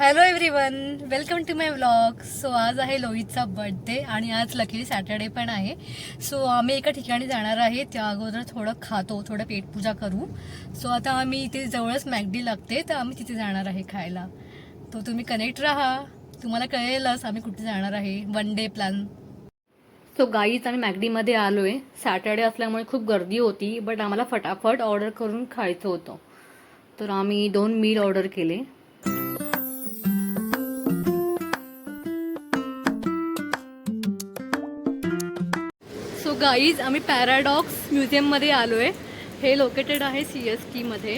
Hello everyone, welcome to my vlog. So आज आहे लोहितचा birthday आणि आज लकीली सॅटर्डे पण आहे. सो आम्ही एका ठिकाणी जाणार आहे. त्या अगोदर थोडं खातो, थोडं पेटपूजा करू. सो आता आम्ही इथे जवळच मॅकडी लागते, तर आम्ही तिथे जाणार आहे खायला. तो तुम्ही कनेक्ट राहा, तुम्हाला कळेलच आम्ही कुठे जाणार आहे. One day plan. So guys आम्ही मॅकडीमध्ये आलो आहे. सॅटर्डे असल्यामुळे खूप गर्दी होती, बट आम्हाला फटाफट ऑर्डर करून खायचं होतं. तर आम्ही 2 मील ऑर्डर केले. सो गाईज आम्ही पॅराडॉक्स म्युझियममध्ये आलो आहे. हे लोकेटेड आहे CST मध्ये.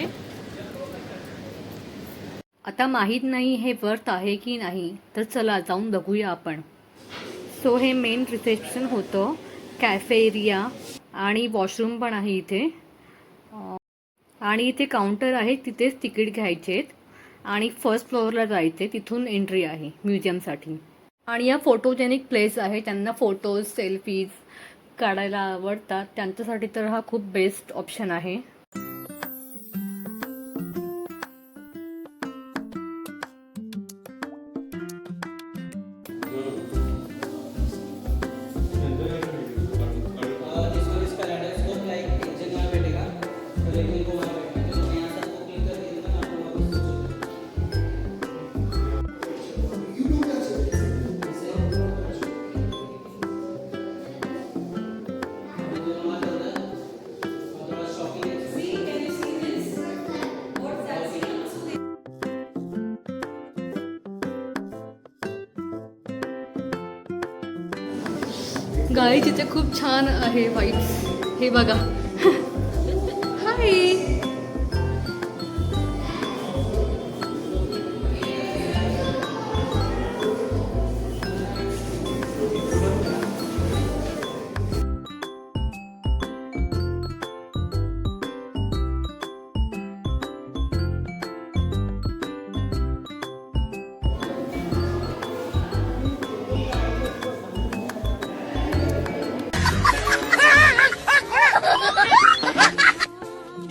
आता माहीत नाही हे वर्थ आहे की नाही, तर चला जाऊन बघूया आपण. सो हे मेन रिसेप्शन होतं, कॅफे एरिया आणि वॉशरूम पण आहे इथे. आणि इथे काउंटर आहे, तिथेच तिकीट घ्यायचेत आणि फर्स्ट फ्लोअरला जायचे, तिथून एंट्री आहे म्युझियमसाठी. आणि या फोटोजेनिक प्लेस आहे, त्यांना फोटोज सेल्फीज काढायला आवडतात, त्यांच्यासाठी तर हा खूप बेस्ट ऑप्शन आहे. गाईज इथे खूप छान आहे वाईब्स. हे बघा. हाय.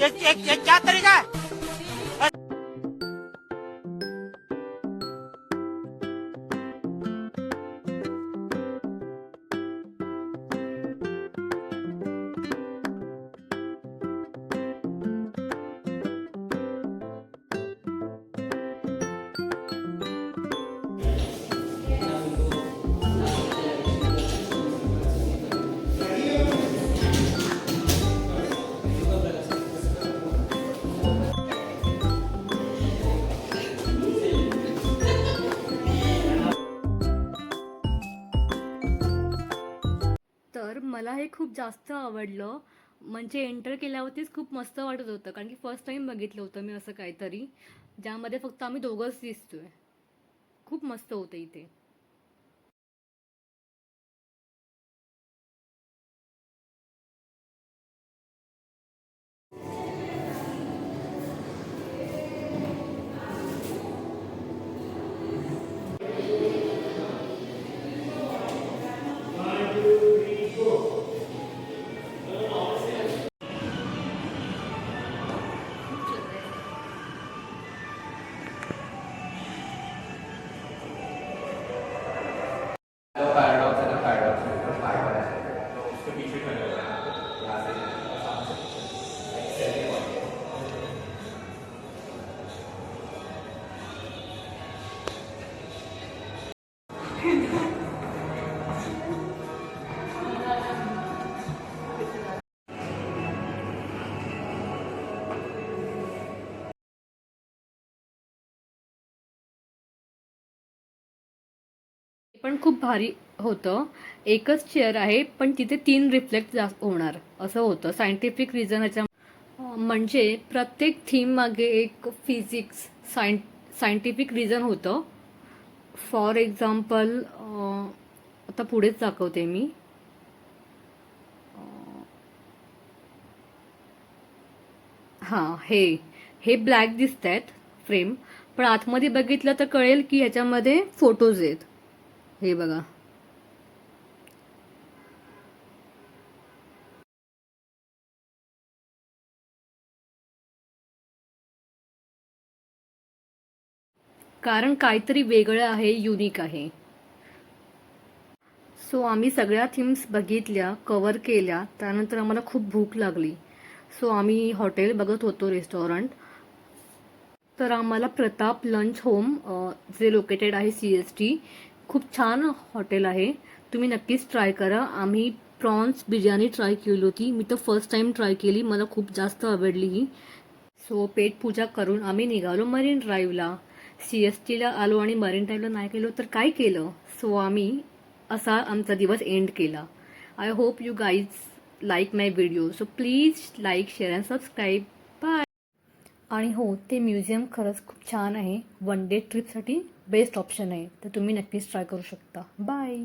ये क्या तरीका है? तर मला हे खूप जास्त आवडलं. म्हणजे एंटर केल्यावरतीच खूप मस्त वाटत होतं, कारण की फर्स्ट टाइम बघितलं होतं मी असं काहीतरी, ज्यामध्ये फक्त आम्ही दोघंच दिसतोय. खूप मस्त होतं इथे. पैराडॉक्स है ना, पैराडॉक्स में ऊपर फ्लैग बना है तो उसके पीछे खड़े हो जाना, यहाँ से सामने से सेल्फी पॉइंट. पण खूप भारी होतं. एकच चेअर आहे, पण तिथे 3 रिफ्लेक्ट होणार असं होतं. सायंटिफिक रिझन ह्याच्या म्हणजे प्रत्येक थीम मागे एक फिजिक्स सायंटिफिक रिझन होतं. फॉर एक्झाम्पल, आता पुढेच दाखवते मी. हां, हे हे ब्लॅक दिसत आहेत फ्रेम, पण आतमध्ये बघितलं तर कळेल की ह्याच्यामध्ये फोटोज आहेत. हे बघा. कारण काहीतरी वेगळं आहे, युनिक आहे. सो आम्ही सगळ्या थीम्स बघितल्या, कवर केल्या. त्यानंतर आम्हाला खूप भूक लागली. सो आम्ही हॉटेल बघत होतो, रेस्टॉरंट. तर आम्हाला प्रताप लंच होम जे लोकेटेड आहे CST, खूप छान हॉटेल आहे. तुम्ही नक्कीच ट्राय करा. आम्ही प्रॉन्स बिर्याणी ट्राय केली होती. मी तर फर्स्ट टाइम ट्राय केली. मला खूप जास्त आवडली ही. सो पेटपूजा करून आम्ही निघालो मरीन ड्राईव्हला. CSTला आलो आणि मरीन ड्राईव्हला नाही गेलो तर काय केलं. सो आम्ही असा आमचा दिवस एंड केला. I hope you guys like my video. So please like, share and subscribe. Bye. आणि हो, ते म्युझियम खरंच खूप छान आहे. वन डे ट्रिपसाठी बेस्ट ऑप्शन आहे. तर तुम्ही नक्कीच ट्राय करू शकता. बाय.